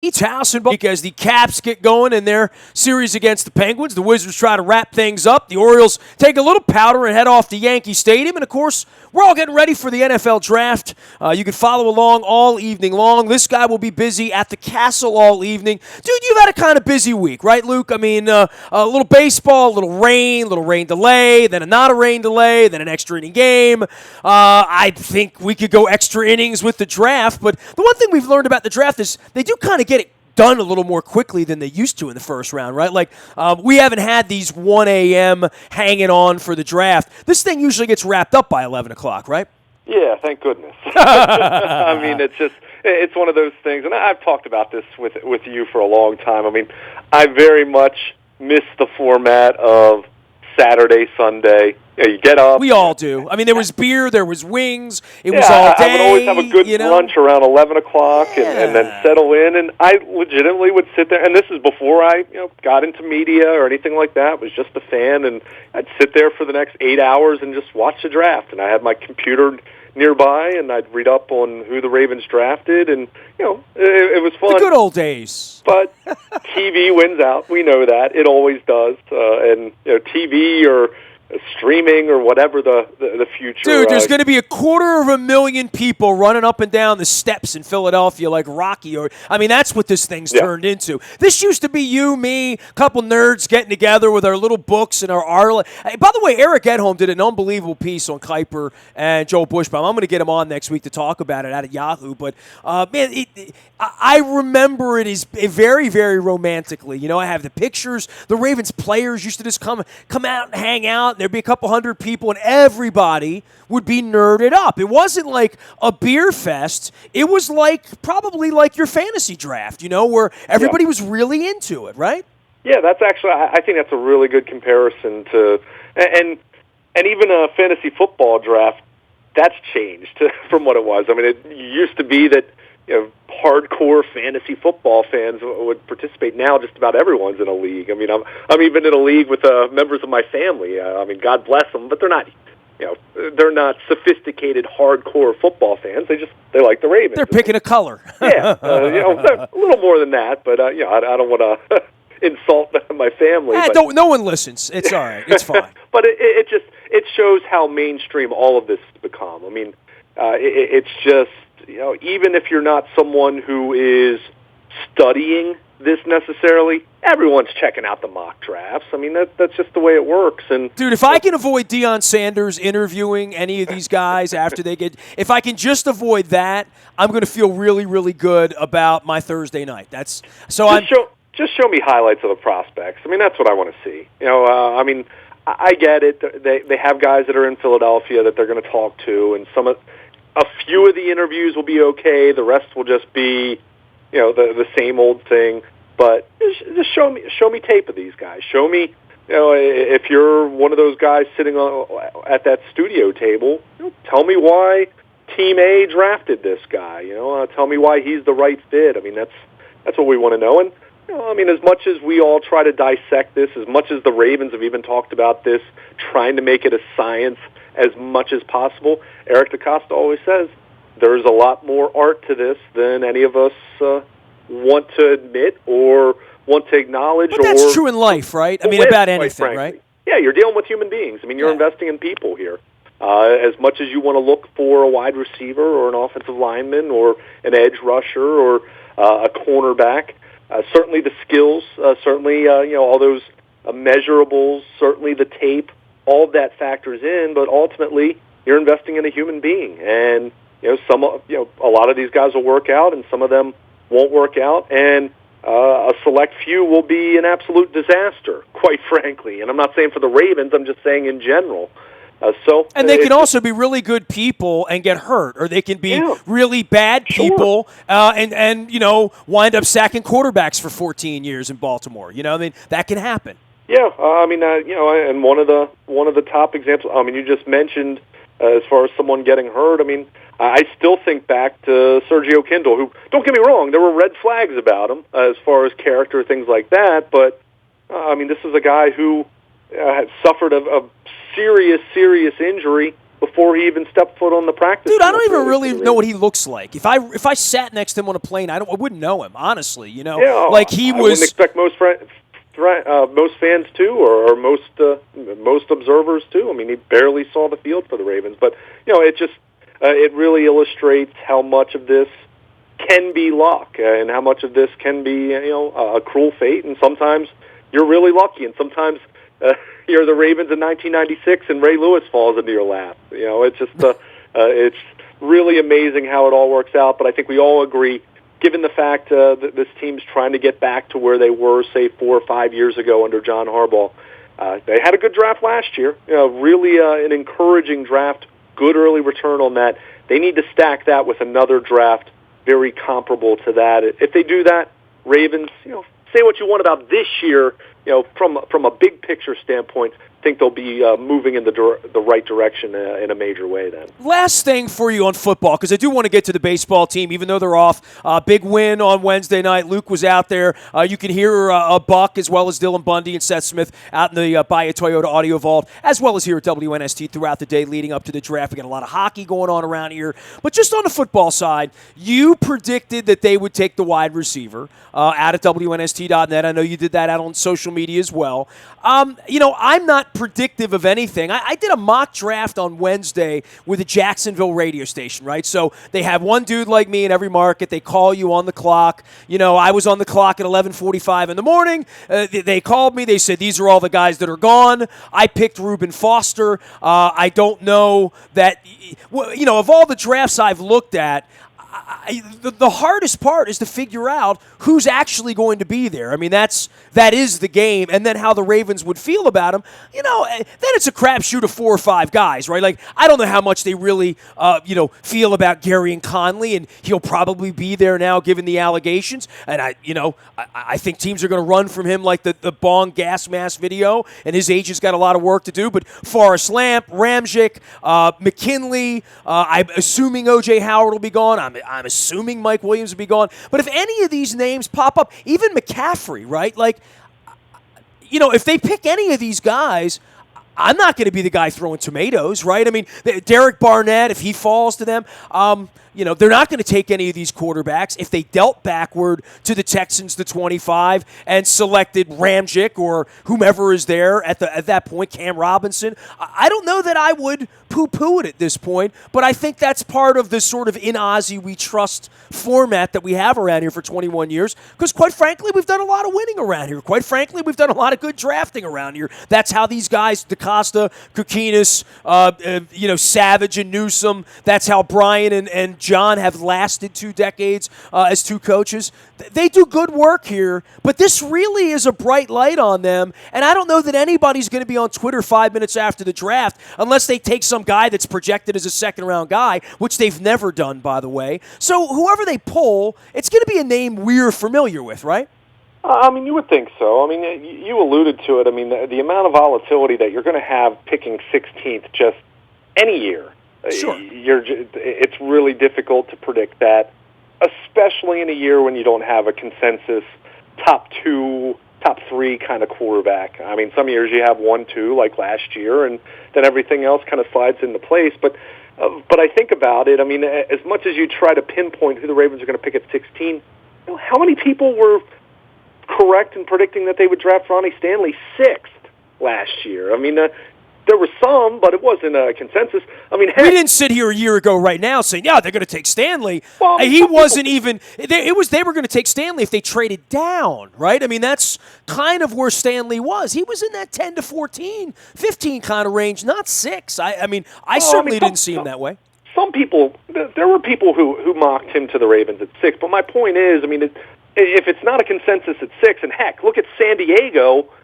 Each house in Baltimore as the Caps get going in their series against the Penguins. The Wizards try to wrap things up. The Orioles take a little powder and head off to Yankee Stadium. And, of course, we're all getting ready for the NFL Draft. You can follow along all evening long. This guy will be busy at the Castle all evening. Dude, you've had a kind of busy week, right, Luke? I mean, a little baseball, a little rain delay, then a not a rain delay, then an extra inning game. I think we could go extra innings with the draft. But the one thing we've learned about the draft is they do kind of get it done a little more quickly than they used to in the first round, right? Like, we haven't had these 1 a.m. hanging on for the draft. This thing usually gets wrapped up by 11 o'clock, right? Yeah, thank goodness. I mean, it's one of those things, and I've talked about this with you for a long time. I mean, I very much miss the format of Saturday, Sunday. You get up. We all do. I mean, there was beer, there was wings. It was all day. I would always have a good brunch around 11 o'clock and then settle in. And I legitimately would sit there. And this is before I got into media or anything like that. I was just a fan. And I'd sit there for the next 8 hours and just watch the draft. And I had my computer nearby, and I'd read up on who the Ravens drafted. And, it was fun. The good old days. But TV wins out. We know that. It always does. And TV or streaming or whatever the future. Dude, there's going to be 250,000 people running up and down the steps in Philadelphia like Rocky. That's what this thing's turned into. This used to be you, me, a couple nerds getting together with our little books and our art. Hey, by the way, Eric Edholm did an unbelievable piece on Kuiper and Joel Bushbaum. I'm going to get him on next week to talk about it out of Yahoo. But, I remember it as very, very romantically. I have the pictures. The Ravens players used to just come out and hang out. There'd be a couple hundred people, and everybody would be nerded up. It wasn't like a beer fest. It was probably like your fantasy draft, where everybody was really into it, right? Yeah, that's actually, I think that's a really good comparison to, and even a fantasy football draft, that's changed from what it was. I mean, it used to be that hardcore fantasy football fans would participate. Now just about everyone's in a league. I mean, I'm even in a league with members of my family. God bless them, but they're not, they're not sophisticated hardcore football fans. They like the Ravens. They're picking a color. Yeah, a little more than that, but I don't want to insult my family. No one listens. It's all right. It's fine. But it shows how mainstream all of this has become. I mean, it's just. Even if you're not someone who is studying this necessarily, everyone's checking out the mock drafts. I mean, that's just the way it works. And dude, if I can avoid Deion Sanders interviewing any of these guys after they get, if I can just avoid that, I'm going to feel really, really good about my Thursday night. Just show me highlights of the prospects. I mean, that's what I want to see. I get it. They have guys that are in Philadelphia that they're going to talk to, and a few of the interviews will be okay. The rest will just be, the same old thing. But just show me tape of these guys. Show me, if you're one of those guys sitting at that studio table, tell me why Team A drafted this guy. Tell me why he's the right fit. I mean, that's what we want to know. And as much as we all try to dissect this, as much as the Ravens have even talked about this, trying to make it a science as much as possible, Eric DeCosta always says there's a lot more art to this than any of us want to admit or want to acknowledge. But that's true in life, right? About anything, right? Yeah, you're dealing with human beings. I mean, you're investing in people here. As much as you want to look for a wide receiver or an offensive lineman or an edge rusher or a cornerback, certainly the skills, certainly all those measurables, certainly the tape, all of that factors in, but ultimately you're investing in a human being. And a lot of these guys will work out and some of them won't work out, and a select few will be an absolute disaster, quite frankly. And I'm not saying for the Ravens, I'm just saying in general. And they can also be really good people and get hurt, or they can be really bad people and wind up sacking quarterbacks for 14 years in Baltimore. That can happen. Yeah, and one of the top examples. You just mentioned as far as someone getting hurt. I still think back to Sergio Kindle, who, don't get me wrong, there were red flags about him as far as character, things like that. But this is a guy who had suffered a serious injury before he even stepped foot on the practice Dude, I field don't even really for know what he looks like. If I sat next to him on a plane, I wouldn't know him, honestly. Yeah, Like he I was. wouldn't expect most fans to, or most observers to. I mean, he barely saw the field for the Ravens, but it just it really illustrates how much of this can be luck, and how much of this can be a cruel fate, and sometimes you're really lucky, and sometimes you're the Ravens in 1996 and Ray Lewis falls into your lap. It's just it's really amazing how it all works out. But I think we all agree, given the fact that this team's trying to get back to where they were, say, 4 or 5 years ago under John Harbaugh. They had a good draft last year, really an encouraging draft, good early return on that. They need to stack that with another draft very comparable to that. If they do that, Ravens, say what you want about this year, from a big picture standpoint, think they'll be moving in the right direction in a major way then. Last thing for you on football, because I do want to get to the baseball team, even though they're off. Big win on Wednesday night. Luke was out there. You can hear Buck as well as Dylan Bundy and Seth Smith out in the Bahia Toyota Audio Vault, as well as here at WNST throughout the day leading up to the draft. We got a lot of hockey going on around here. But just on the football side, you predicted that they would take the wide receiver out at WNST.net. I know you did that out on social media as well. I'm not predictive of anything. I did a mock draft on Wednesday with a Jacksonville radio station, right? So they have one dude like me in every market. They call you on the clock. I was on the clock at 11:45 in the morning. They called me. They said, these are all the guys that are gone. I picked Reuben Foster. I don't know that, of all the drafts I've looked at, the hardest part is to figure out who's actually going to be there. I mean, that is the game, and then how the Ravens would feel about him. Then it's a crapshoot of 4 or 5 guys, right? Like, I don't know how much they really, feel about Gary and Conley, and he'll probably be there now given the allegations. And I think teams are going to run from him like the Bong gas mask video, and his agent's got a lot of work to do. But Forrest Lamp, Ramczyk, McKinley, I'm assuming O.J. Howard will be gone. I'm assuming Mike Williams will be gone. But if any of these names pop up, even McCaffrey, right? Like, if they pick any of these guys, I'm not going to be the guy throwing tomatoes, right? I mean, Derek Barnett, if he falls to them, they're not going to take any of these quarterbacks. If they dealt backward to the Texans to 25 and selected Ramczyk or whomever is there at that point, Cam Robinson, I don't know that I would poo-poo it at this point, but I think that's part of this sort of in Ozzie we trust format that we have around here for 21 years, because quite frankly, we've done a lot of winning around here. Quite frankly, we've done a lot of good drafting around here. That's how these guys, DeCosta, Kukinis, Savage and Newsom, that's how Brian and John have lasted 2 decades as 2 coaches. They do good work here, but this really is a bright light on them, and I don't know that anybody's going to be on Twitter 5 minutes after the draft unless they take some guy that's projected as a second-round guy, which they've never done, by the way. So whoever they pull, it's going to be a name we're familiar with, right? You would think so. You alluded to it. The amount of volatility that you're going to have picking 16th just any year. Sure. It's really difficult to predict that, especially in a year when you don't have a consensus top 2, top 3 kind of quarterback. Some years you have 1, 2, like last year, and then everything else kind of slides into place. But I think about it. As much as you try to pinpoint who the Ravens are going to pick at 16, how many people were correct in predicting that they would draft Ronnie Stanley 6th last year? There were some, but it wasn't a consensus. We didn't sit here a year ago right now saying, yeah, they're going to take Stanley. Well, he wasn't even – they were going to take Stanley if they traded down, right? That's kind of where Stanley was. He was in that 10 to 14, 15 kind of range, not 6. I certainly didn't see him that way. Some people – there were people who mocked him to the Ravens at 6, but my point is, if it's not a consensus at 6, and heck, look at San Diego –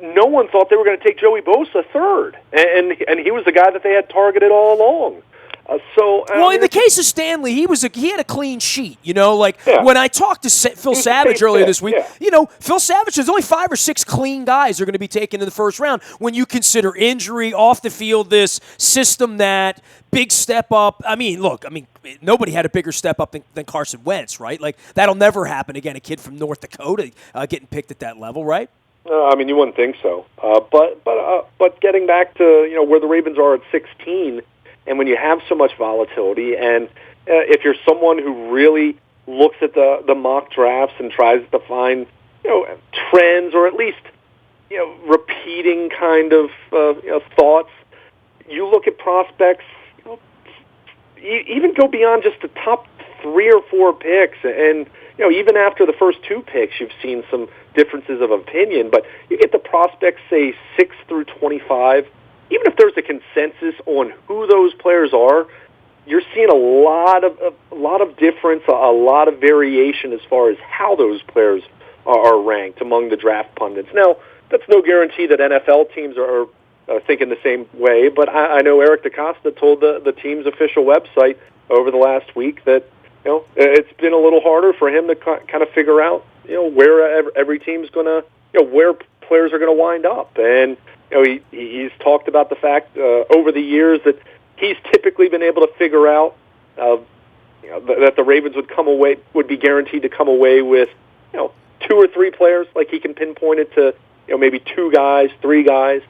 no one thought they were going to take Joey Bosa 3rd, and he was the guy that they had targeted all along. In the case of Stanley, he had a clean sheet. When I talked to Phil Savage earlier this week, Phil Savage, there's only 5 or 6 clean guys are going to be taken in the first round when you consider injury, off the field, this system, that big step up. Nobody had a bigger step up than Carson Wentz, right? Like, that'll never happen again. A kid from North Dakota getting picked at that level, right? You wouldn't think so. But getting back to where the Ravens are at 16, And when you have so much volatility, and if you're someone who really looks at the mock drafts and tries to find trends, or at least repeating kind of thoughts, you look at prospects. Even go beyond just the top 3 or 4 picks, and even after the first 2 picks, you've seen some differences of opinion. But you get the prospects, say 6 through 25. Even if there's a consensus on who those players are, you're seeing a lot of difference, a lot of variation as far as how those players are ranked among the draft pundits. Now, that's no guarantee that NFL teams are thinking the same way, but I know Eric DeCosta told the team's official website over the last week that it's been a little harder for him to kind of figure out where every team's going to where players are going to wind up, and he's talked about the fact over the years that he's typically been able to figure out that the Ravens would be guaranteed to come away with 2 or 3 players, like he can pinpoint it to maybe 2 guys, 3 guys.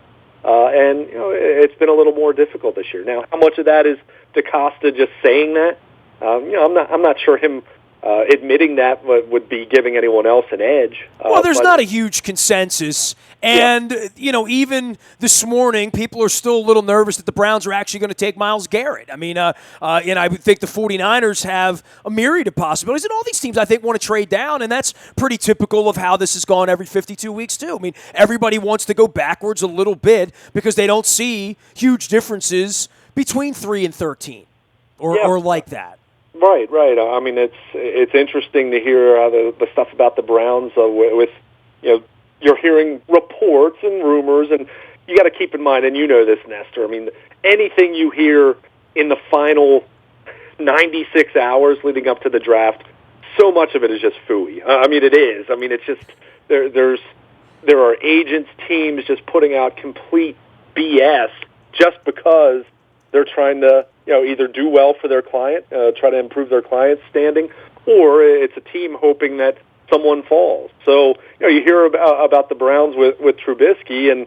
And it's been a little more difficult this year. Now, how much of that is DeCosta just saying that? I'm not sure him admitting that would be giving anyone else an edge. Well, there's not a huge consensus. And, even this morning, people are still a little nervous that the Browns are actually going to take Myles Garrett. I mean, and I would think the 49ers have a myriad of possibilities. And all these teams, I think, want to trade down. And that's pretty typical of how this has gone every 52 weeks, too. I mean, everybody wants to go backwards a little bit because they don't see huge differences between 3 and 13 or like that. Right. I mean, it's interesting to hear the stuff about the Browns with you're hearing reports and rumors, and you got to keep in mind, and you know this, Nestor. I mean, anything you hear in the final 96 hours leading up to the draft, so much of it is just phooey. I mean, it is. I mean, it's just there are agents, teams just putting out complete BS just because they're trying to either do well for their client, try to improve their client's standing, or it's a team hoping that someone falls. So you hear about the Browns with Trubisky, and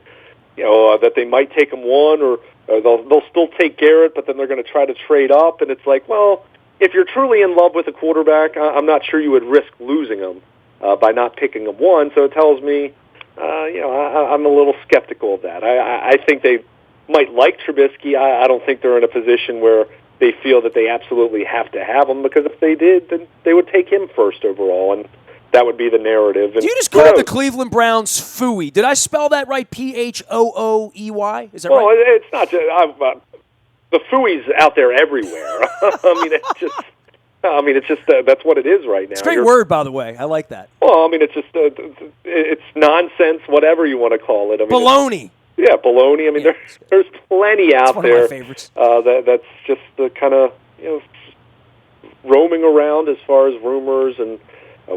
that they might take him 1, or they'll still take Garrett, but then they're going to try to trade up, and it's like, well, if you're truly in love with a quarterback, I'm not sure you would risk losing him by not picking him 1. So it tells me, I'm a little skeptical of that. I think they might like Trubisky. I don't think they're in a position where they feel that they absolutely have to have him, because if they did, then they would take him first overall, and that would be the narrative. And you just called the Cleveland Browns phooey. Did I spell that right? Phooey? Is that right? Well, it's not just, the phooey's out there everywhere. It's just that's what it is right now. It's a great word, by the way. I like that. Well, it's just it's nonsense, whatever you want to call it. Baloney. Yeah, baloney. There's plenty out there. One of my favorites. That's just the kind of roaming around as far as rumors and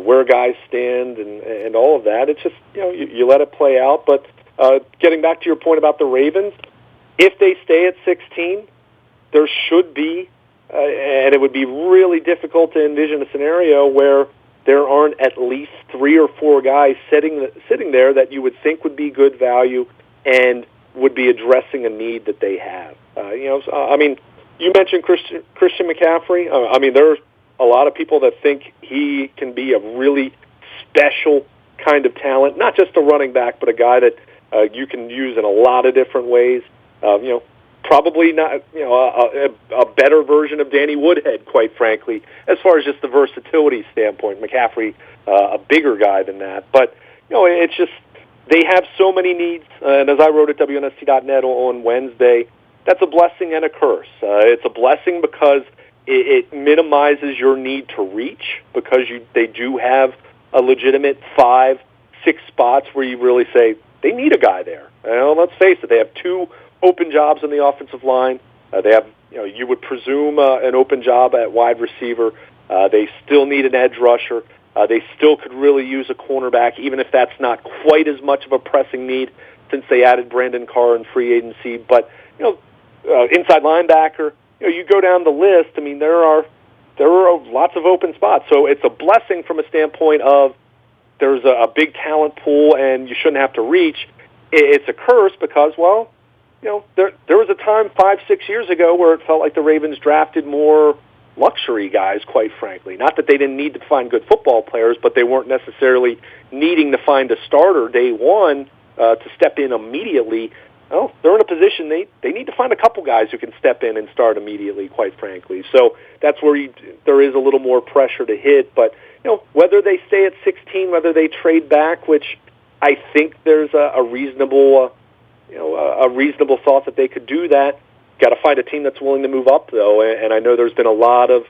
where guys stand and all of that. It's just you let it play out. But getting back to your point about the Ravens, if they stay at 16, there should be, and it would be really difficult to envision a scenario where there aren't at least 3 or 4 guys sitting there that you would think would be good value and would be addressing a need that they have. You mentioned Christian McCaffrey. There are a lot of people that think he can be a really special kind of talent, not just a running back, but a guy that you can use in a lot of different ways. Probably not, a better version of Danny Woodhead, quite frankly, as far as just the versatility standpoint. McCaffrey, a bigger guy than that. But, it's just, they have so many needs, and as I wrote at WNST.net on Wednesday, that's a blessing and a curse. It's a blessing because it minimizes your need to reach, because they do have a legitimate 5-6 spots where you really say, they need a guy there. Let's face it, they have 2 open jobs in the offensive line. They have, you would presume an open job at wide receiver. They still need an edge rusher. They still could really use a cornerback, even if that's not quite as much of a pressing need since they added Brandon Carr in free agency. But, inside linebacker, you go down the list, there are lots of open spots. So it's a blessing from a standpoint of there's a big talent pool and you shouldn't have to reach. It's a curse because, there was a time 5-6 years ago where it felt like the Ravens drafted more luxury guys, quite frankly. Not that they didn't need to find good football players, but they weren't necessarily needing to find a starter day one to step in immediately. Well, they're in a position they need to find a couple guys who can step in and start immediately, quite frankly. So that's where there is a little more pressure to hit. But whether they stay at 16, whether they trade back, which I think there's a reasonable thought that they could do that. Got to find a team that's willing to move up, though. And I know there's been a lot of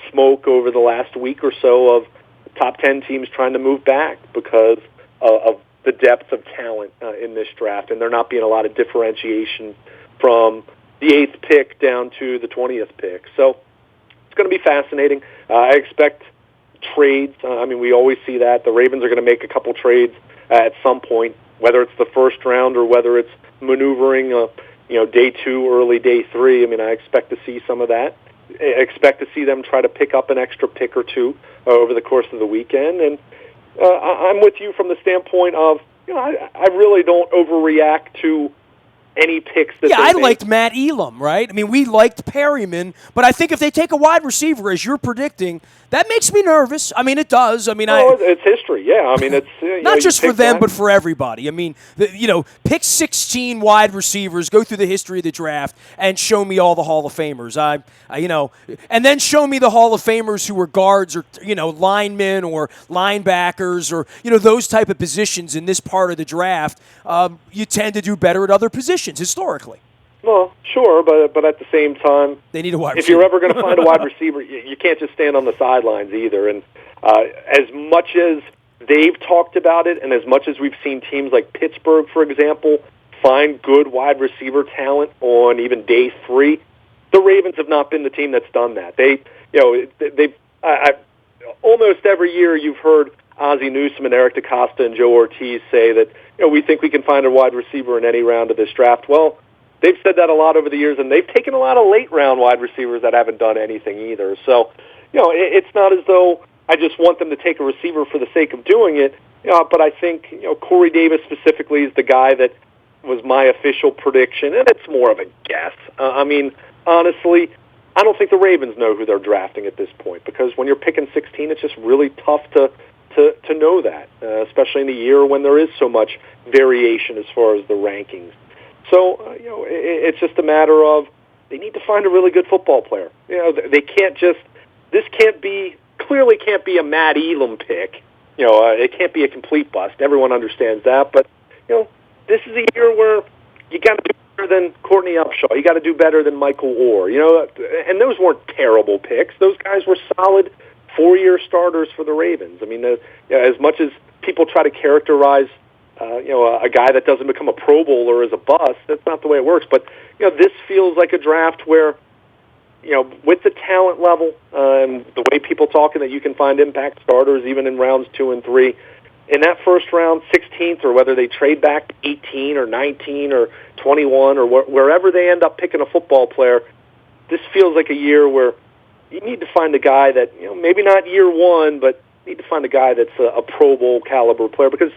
smoke over the last week or so of top 10 teams trying to move back because of the depth of talent in this draft, and there not being a lot of differentiation from the 8th pick down to the 20th pick. So it's going to be fascinating. I expect trades. We always see that. The Ravens are going to make a couple trades at some point, whether it's the first round or whether it's maneuvering day 2, early day 3. I expect to see some of that. I expect to see them try to pick up an extra pick or two over the course of the weekend. And I'm with you from the standpoint of, I really don't overreact to any picks that I make. liked Matt Elam, right? We liked Perryman, but I think if they take a wide receiver, as you're predicting, that makes me nervous. It does. It's history, yeah. It's not just for them, but for everybody. Pick 16 wide receivers, go through the history of the draft, and show me all the Hall of Famers. And then show me the Hall of Famers who were guards or linemen or linebackers or those type of positions in this part of the draft. You tend to do better at other positions historically. Well, sure, but at the same time, they need a wide receiver. If you're ever going to find a wide receiver, you can't just stand on the sidelines either. And as much as they've talked about it, and as much as we've seen teams like Pittsburgh, for example, find good wide receiver talent on even day 3, the Ravens have not been the team that's done that. Almost every year you've heard Ozzie Newsome and Eric DeCosta and Joe Ortiz say that we think we can find a wide receiver in any round of this draft. Well, they've said that a lot over the years, and they've taken a lot of late-round wide receivers that haven't done anything either. So, it's not as though I just want them to take a receiver for the sake of doing it, but I think, Corey Davis specifically is the guy that was my official prediction, and it's more of a guess. Honestly, I don't think the Ravens know who they're drafting at this point, because when you're picking 16, it's just really tough to know that, especially in a year when there is so much variation as far as the rankings. So, it's just a matter of they need to find a really good football player. They can't just, clearly can't be a Matt Elam pick. It can't be a complete bust. Everyone understands that. But, this is a year where you got to do better than Courtney Upshaw. You got to do better than Michael Orr. And those weren't terrible picks. Those guys were solid 4-year starters for the Ravens. As much as people try to characterize a guy that doesn't become a Pro Bowler as a bust, that's not the way it works. But, this feels like a draft where, with the talent level and the way people talking that you can find impact starters even in rounds 2 and 3, in that first round, 16th, or whether they trade back 18 or 19 or 21 or wherever they end up picking a football player, this feels like a year where you need to find a guy that, maybe not year 1, but need to find a guy that's a Pro Bowl caliber player, because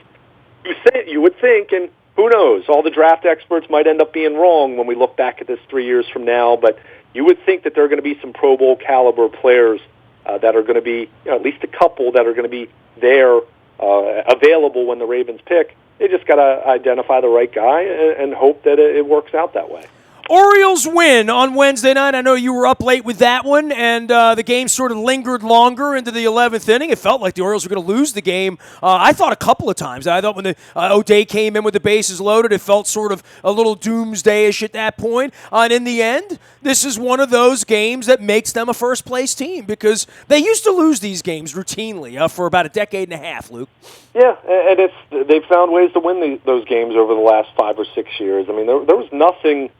you would think, and who knows, all the draft experts might end up being wrong when we look back at this 3 years from now, but you would think that there are going to be some Pro Bowl caliber players that are going to be, at least a couple that are going to be there, available when the Ravens pick. They just got to identify the right guy and hope that it works out that way. Orioles win on Wednesday night. I know you were up late with that one, and the game sort of lingered longer into the 11th inning. It felt like the Orioles were going to lose the game. I thought a couple of times. I thought when the O'Day came in with the bases loaded, it felt sort of a little doomsday-ish at that point. And in the end, this is one of those games that makes them a first-place team, because they used to lose these games routinely for about a decade and a half, Luke. Yeah, and they've found ways to win those games over the last 5 or 6 years. There was nothing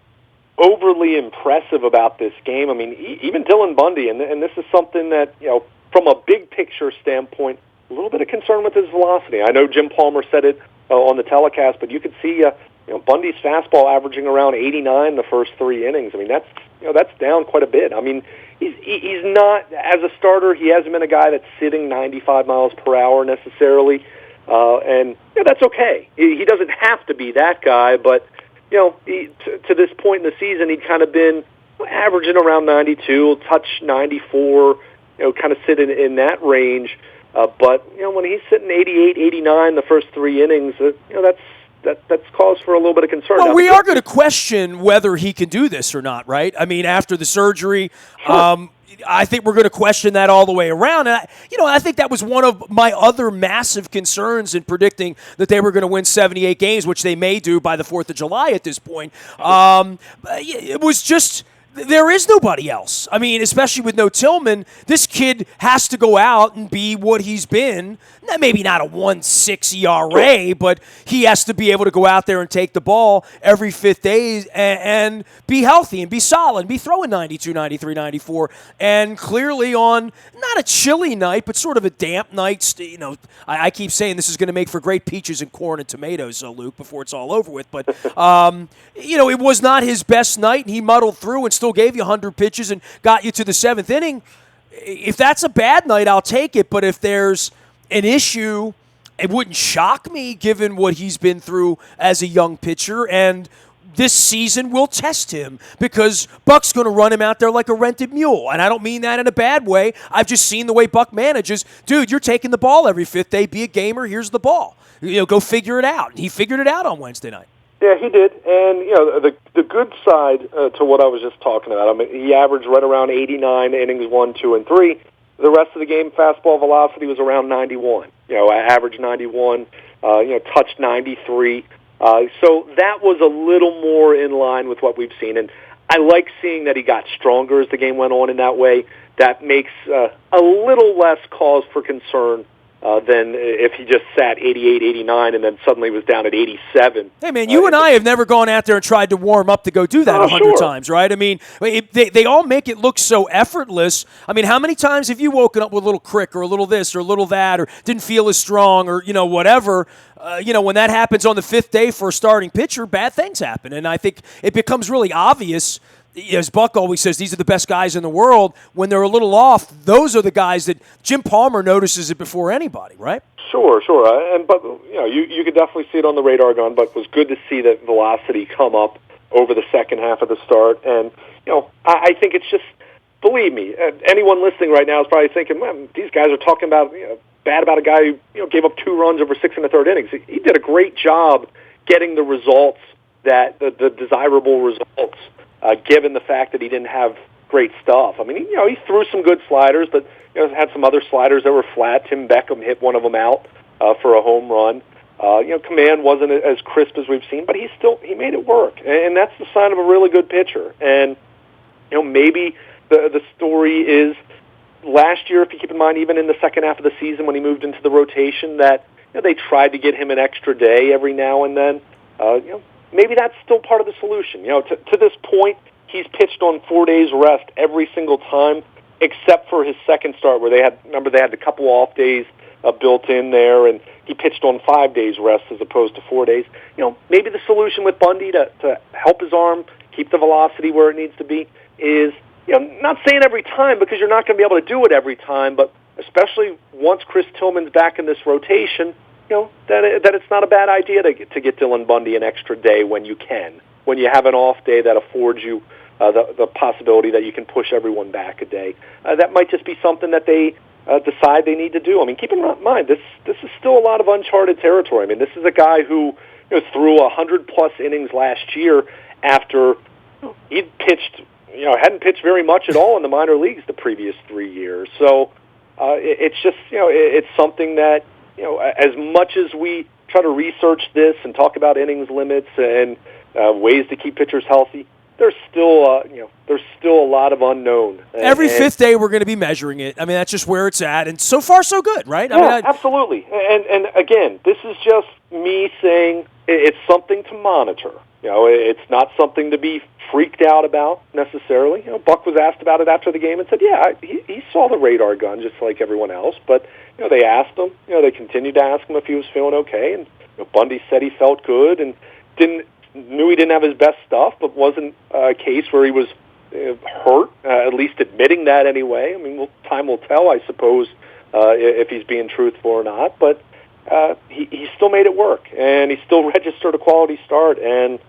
overly impressive about this game. Even Dylan Bundy, and this is something that, from a big picture standpoint, a little bit of concern with his velocity. I know Jim Palmer said it on the telecast, but you could see, Bundy's fastball averaging around 89 the first 3 innings. That's down quite a bit. He's not, as a starter, he hasn't been a guy that's sitting 95 miles per hour necessarily, and that's okay. He doesn't have to be that guy, but to this point in the season, he'd kind of been averaging around 92, touch 94, kind of sit in that range. But when he's sitting 88, 89 the first three innings, that's cause for a little bit of concern. Well, we are going to question whether he can do this or not, right? I mean, after the surgery, sure. I think we're going to question that all the way around. And I think that was one of my other massive concerns in predicting that they were going to win 78 games, which they may do by the 4th of July at this point. It was just, there is nobody else. I mean, especially with no Tillman, this kid has to go out and be what he's been. Maybe not a 1.6 ERA, but he has to be able to go out there and take the ball every fifth day and be healthy and be solid and be throwing 92, 93, 94. And clearly on not a chilly night, but sort of a damp night. I keep saying this is going to make for great peaches and corn and tomatoes, Luke, before it's all over with. But, it was not his best night, and he muddled through and still gave you 100 pitches and got you to the 7th inning. If that's a bad night, I'll take it. But if there's an issue, it wouldn't shock me given what he's been through as a young pitcher, and this season will test him because Buck's going to run him out there like a rented mule, and I don't mean that in a bad way. I've just seen the way Buck manages. Dude, you're taking the ball every fifth day. Be a gamer. Here's the ball. Go figure it out. And he figured it out on Wednesday night. Yeah, he did. And, the good side to what I was just talking about, I mean, he averaged right around 89 innings, 1, 2, and 3. The rest of the game, fastball velocity was around 91. Average 91, touched 93. So that was a little more in line with what we've seen. And I like seeing that he got stronger as the game went on in that way. That makes a little less cause for concern than if he just sat 88, 89, and then suddenly was down at 87. Hey, man, you and I have never gone out there and tried to warm up to go do that 100 times, right? I mean, they all make it look so effortless. I mean, how many times have you woken up with a little crick or a little this or a little that or didn't feel as strong or, whatever? When that happens on the 5th day for a starting pitcher, bad things happen. And I think it becomes really obvious, as Buck always says, these are the best guys in the world. When they're a little off, those are the guys that Jim Palmer notices it before anybody, right? Sure. But you could definitely see it on the radar gun, but it was good to see that velocity come up over the second half of the start. And, I think it's just, believe me, anyone listening right now is probably thinking, man, these guys are talking about, bad about a guy who, gave up 2 runs over 6 1/3 innings. He did a great job getting the results, that the desirable results, given the fact that he didn't have great stuff. I mean, he threw some good sliders, but had some other sliders that were flat. Tim Beckham hit one of them out for a home run. Command wasn't as crisp as we've seen, but he made it work, and that's the sign of a really good pitcher. And maybe the story is last year, if you keep in mind, even in the second half of the season when he moved into the rotation, that they tried to get him an extra day every now and then. Maybe that's still part of the solution. To this point, he's pitched on 4 days rest every single time, except for his second start where they had a couple off days built in there, and he pitched on 5 days rest as opposed to 4 days. Maybe the solution with Bundy to help his arm, keep the velocity where it needs to be is, not saying every time because you're not going to be able to do it every time, but especially once Chris Tillman's back in this rotation, that it's not a bad idea to get Dylan Bundy an extra day when you can, when you have an off day that affords you the possibility that you can push everyone back a day. That might just be something that they decide they need to do. I mean, keep in mind, this is still a lot of uncharted territory. I mean, this is a guy who threw 100-plus innings last year after he'd pitched, hadn't pitched very much at all in the minor leagues the previous 3 years. So it's just, it's something that, as much as we try to research this and talk about innings limits and ways to keep pitchers healthy, there's still a lot of unknown. Every 5th day we're going to be measuring it. I mean, that's just where it's at, and so far so good, right? Absolutely. And again, this is just me saying it's something to monitor. It's not something to be freaked out about necessarily. Buck was asked about it after the game and said, yeah, he saw the radar gun just like everyone else, but they asked him, they continued to ask him if he was feeling okay, and Bundy said he felt good and knew he didn't have his best stuff, but wasn't a case where he was hurt, at least admitting that anyway. I mean, time will tell, I suppose, if he's being truthful or not, but he still made it work, and he still registered a quality start, and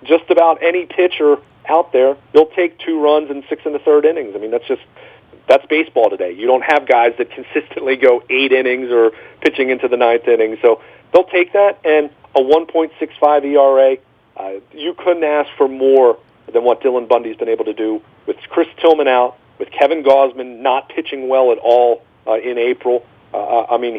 just about any pitcher out there, they'll take 2 runs in 6 1/3 innings. I mean, that's baseball today. You don't have guys that consistently go 8 innings or pitching into the 9th inning. So they'll take that, and a 1.65 ERA. You couldn't ask for more than what Dylan Bundy's been able to do with Chris Tillman out, with Kevin Gausman not pitching well at all in April. I mean,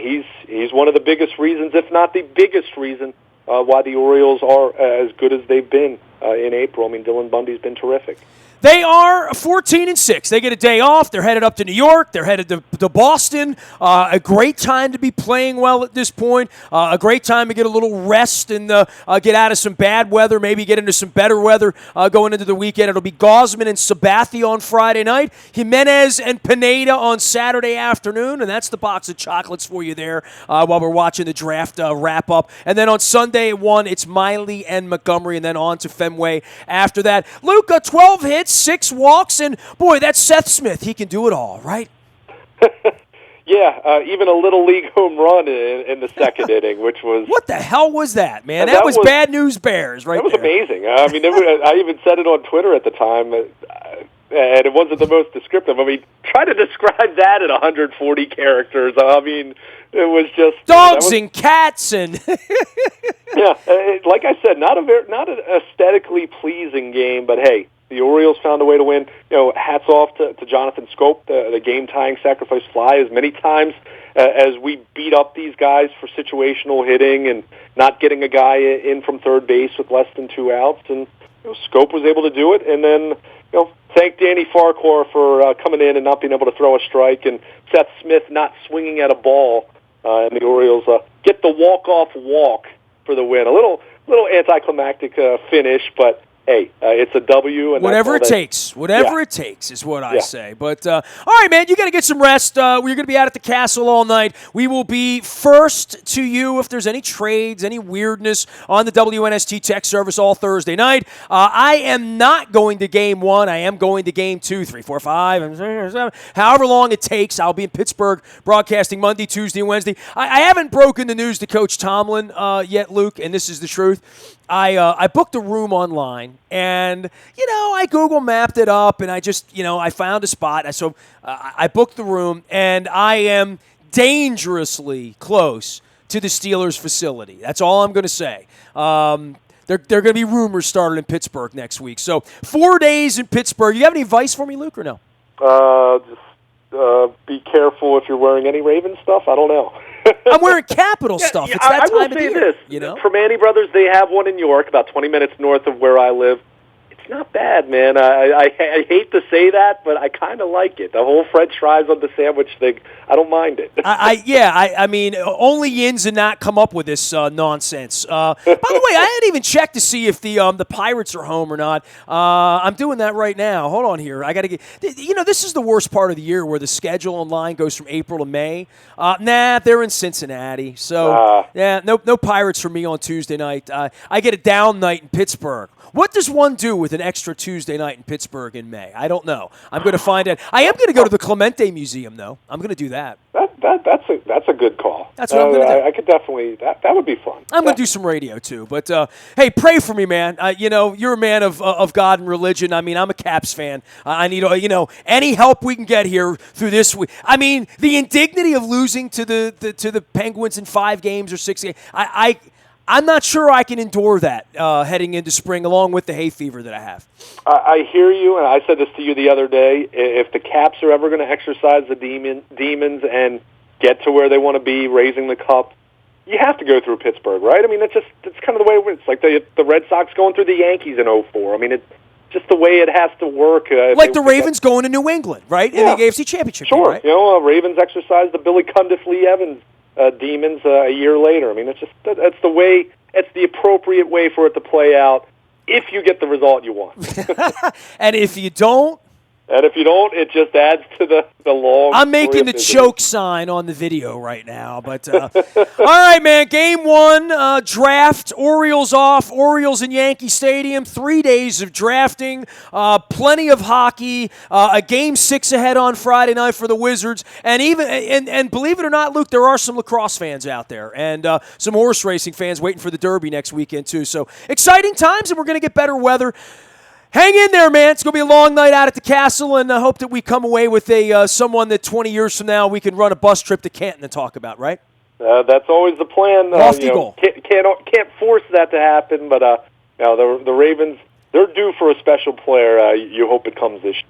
he's one of the biggest reasons, if not the biggest reason, why the Orioles are as good as they've been in April. I mean, Dylan Bundy's been terrific. They are 14-6. They get a day off. They're headed up to New York. They're headed to Boston. A great time to be playing well at this point. A great time to get a little rest and get out of some bad weather, maybe get into some better weather going into the weekend. It'll be Gausman and Sabathia on Friday night, Jimenez and Pineda on Saturday afternoon, and that's the box of chocolates for you there while we're watching the draft wrap up. And then on Sunday at 1, it's Miley and Montgomery, and then on to Fenway after that. Luka, 12 hits, 6 walks, and boy, that's Seth Smith. He can do it all, right? Yeah, even a little league home run in the second inning, which was... What the hell was that, man? That was Bad News Bears right there. That was amazing. I mean, I even said it on Twitter at the time, and it wasn't the most descriptive. I mean, try to describe that in 140 characters. I mean, it was just... Dogs and cats and... Yeah, like I said, not an aesthetically pleasing game, but hey, the Orioles found a way to win. Hats off to Jonathan Scope, the game-tying sacrifice fly. As many times as we beat up these guys for situational hitting and not getting a guy in from third base with less than 2 outs, and Scope was able to do it. And then, thank Danny Farquhar for coming in and not being able to throw a strike, and Seth Smith not swinging at a ball, and the Orioles get the walk-off walk for the win. A little anticlimactic finish, but hey, it's a W. And whatever it takes. Whatever it takes is what I say. But, all right, man, you got to get some rest. We're going to be out at the castle all night. We will be first to you if there's any trades, any weirdness on the WNST text service all Thursday night. I am not going to Game 1. I am going to Game 2, 3, 4, 5, 7. However long it takes, I'll be in Pittsburgh broadcasting Monday, Tuesday, and Wednesday. I haven't broken the news to Coach Tomlin yet, Luke, and this is the truth. I booked a room online, and, I Google mapped it up, and I just, I found a spot. So I booked the room, and I am dangerously close to the Steelers facility. That's all I'm going to say. There are going to be rumors started in Pittsburgh next week. So 4 days in Pittsburgh. You have any advice for me, Luke, or no? Just be careful if you're wearing any Ravens stuff. I don't know. I'm wearing Capital stuff. It's that time of year. This. For Manny Brothers, they have one in York, about 20 minutes north of where I live. It's not bad, man. I hate to say that, but I kind of like it. The whole French fries on the sandwich thing, I don't mind it. I mean, only Yins and not come up with this nonsense. By the way, I hadn't even checked to see if the Pirates are home or not. I'm doing that right now. Hold on here. I got to get. This is the worst part of the year where the schedule online goes from April to May. They're in Cincinnati, so no Pirates for me on Tuesday night. I get a down night in Pittsburgh. What does one do with an extra Tuesday night in Pittsburgh in May? I don't know. I'm going to find out. I am going to go to the Clemente Museum, though. I'm going to do that. That's a good call. That's what I'm going to do. I could definitely. That would be fun. I'm going to do some radio too. But hey, pray for me, man. You're a man of God and religion. I mean, I'm a Caps fan. I need any help we can get here through this week. I mean, the indignity of losing to the Penguins in 5 games or 6 games. I'm not sure I can endure that heading into spring, along with the hay fever that I have. I hear you, and I said this to you the other day. If the Caps are ever going to exercise the demons and get to where they want to be, raising the cup, you have to go through Pittsburgh, right? I mean, it's kind of the way it works. Like the Red Sox going through the Yankees in 2004. I mean, it's just the way it has to work. Like the Ravens going to New England, right? In the AFC Championship game, right? Ravens exercised the Billy Cundiff, Lee Evans demons a year later. I mean, that's the way. It's the appropriate way for it to play out if you get the result you want. And if you don't, And if you don't, it just adds to the long. I'm making the choke sign on the video right now. But all right, man. Game 1, draft. Orioles off. Orioles in Yankee Stadium. 3 days of drafting. Plenty of hockey. A Game 6 ahead on Friday night for the Wizards. And even and believe it or not, Luke, there are some lacrosse fans out there and some horse racing fans waiting for the Derby next weekend too. So exciting times, and we're going to get better weather. Hang in there, man. It's going to be a long night out at the castle, and I hope that we come away with someone that 20 years from now we can run a bus trip to Canton and talk about, right? That's always the plan. Lofty goal. Can't force that to happen, but the Ravens, they're due for a special player. You hope it comes this year.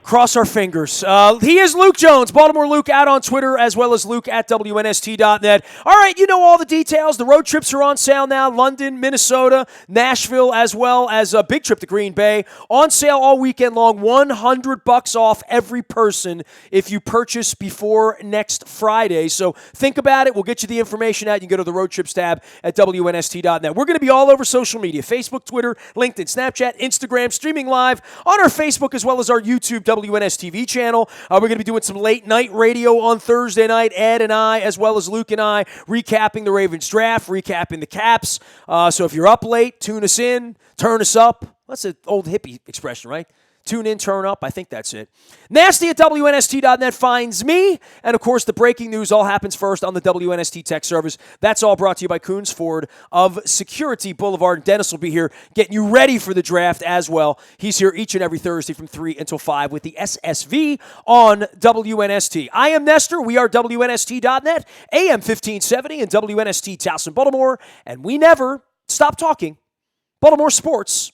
Cross our fingers. He is Luke Jones, Baltimore Luke, out on Twitter, as well as Luke at WNST.net. All right, you know all the details. The road trips are on sale now. London, Minnesota, Nashville, as well as a big trip to Green Bay. On sale all weekend long. $100 off every person if you purchase before next Friday. So think about it. We'll get you the information out. You can go to the road trips tab at WNST.net. We're going to be all over social media. Facebook, Twitter, LinkedIn, Snapchat, Instagram, streaming live on our Facebook as well as our YouTube WNS TV channel. We're going to be doing some late night radio on Thursday night. Ed and I, as well as Luke and I, recapping the Ravens draft, recapping the Caps. So if you're up late, tune us in, turn us up. That's an old hippie expression, right? Tune in, turn up. I think that's it. Nasty at WNST.net finds me. And, of course, the breaking news all happens first on the WNST Tech Service. That's all brought to you by Coons Ford of Security Boulevard. Dennis will be here getting you ready for the draft as well. He's here each and every Thursday from 3 until 5 with the SSV on WNST. I am Nestor. We are WNST.net, AM 1570 and WNST Towson, Baltimore. And we never stop talking Baltimore sports.